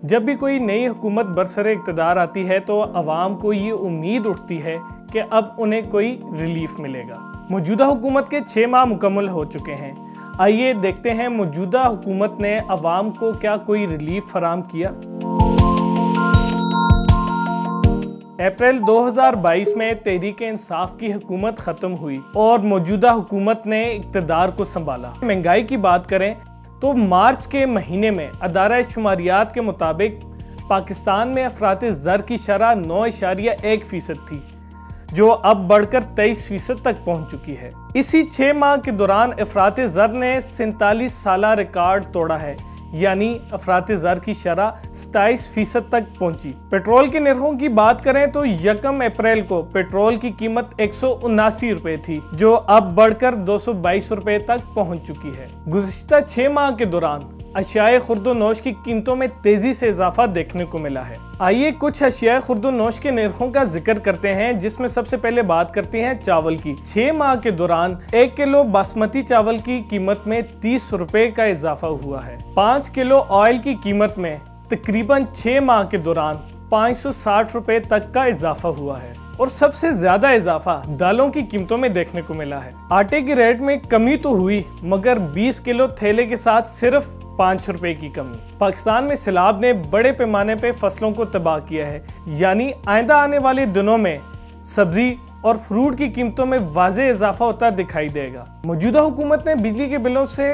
जब भी कोई नई हुकूमत बरसरे इक़्तिदार आती है तो अवाम को ये उम्मीद उठती है कि अब उन्हें कोई रिलीफ मिलेगा। मौजूदा हुकूमत के 6 माह मुकम्मल हो चुके हैं। आइए देखते हैं मौजूदा हुकूमत ने अवाम को क्या कोई रिलीफ फराम किया। अप्रैल 2022 में तहरीक-ए-इंसाफ की हुकूमत ख़त्म हुई और मौजूदा हुकूमत ने इक़्तिदार को संभाला। महंगाई की बात करें तो मार्च के महीने में अदारा शुमारियात के मुताबिक पाकिस्तान में अफराते ज़र की शरह 9.1% थी, जो अब बढ़कर 23% तक पहुंच चुकी है। इसी 6 माह के दौरान अफराते ज़र ने 47 साला रिकॉर्ड तोड़ा है, यानी अफराते ज़र की शरह 27% तक पहुंची। पेट्रोल के निर्खों की बात करें तो 1 अप्रैल को पेट्रोल की कीमत 179 रुपए थी, जो अब बढ़कर 222 रुपए तक पहुंच चुकी है। गुज़िश्ता 6 माह के दौरान अशियाए खुर्दोनोश की कीमतों में तेजी से इजाफा देखने को मिला है। आइए कुछ अशियाए खुर्दोनोश के निर्खों का जिक्र करते हैं, जिसमें सबसे पहले बात करते हैं चावल की। 6 माह के दौरान 1 किलो बासमती चावल की कीमत में 30 रुपए का इजाफा हुआ है। 5 किलो ऑयल की कीमत में तकरीबन 6 माह के दौरान 560 रुपए तक का इजाफा हुआ है और सबसे ज्यादा इजाफा दालों की कीमतों में देखने को मिला है। आटे की रेट में कमी तो हुई, मगर 20 किलो थैले के साथ सिर्फ 5 रुपए की कमी। पाकिस्तान में सैलाब ने बड़े पैमाने पे फसलों को तबाह किया है, यानी आइंदा आने वाले दिनों में सब्जी और फ्रूट की कीमतों में वाज़े इजाफा होता दिखाई देगा। मौजूदा हुकूमत ने बिजली के बिलों से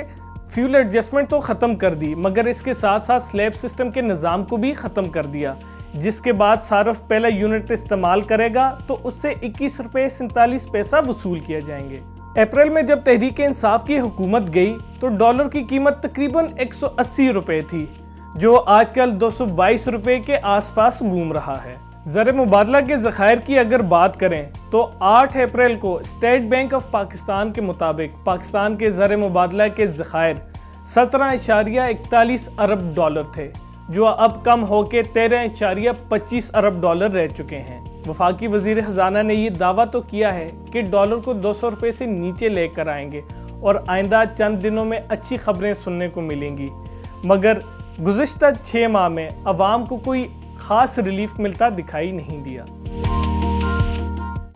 फ्यूल एडजस्टमेंट तो ख़त्म कर दी, मगर इसके साथ साथ स्लैब सिस्टम के निज़ाम को भी ख़त्म कर दिया, जिसके बाद सार्फ पहला यूनिट इस्तेमाल करेगा तो उससे 21 रुपये 47 पैसा वसूल किए जाएंगे। अप्रैल में जब तहरीक-ए-इंसाफ की हुकूमत गई तो डॉलर की कीमत तकरीबन 180 रुपये थी, जो आजकल 222 रुपये के आसपास घूम रहा है। ज़र मुबादला के ज़खायर की अगर बात करें तो 8 अप्रैल को स्टेट बैंक ऑफ पाकिस्तान के मुताबिक पाकिस्तान के ज़र मुबादला के ज़खायर 17.41 अरब डॉलर थे, जो अब कम होकर 13.25 अरब डॉलर रह चुके हैं। वफाकी वजीर खजाना ने ये दावा तो किया है कि डॉलर को 200 रुपये से नीचे लेकर आएंगे और आइंदा चंद दिनों में अच्छी खबरें सुनने को मिलेंगी, मगर गुज़िश्ता 6 माह में अवाम को कोई ख़ास रिलीफ मिलता दिखाई नहीं दिया।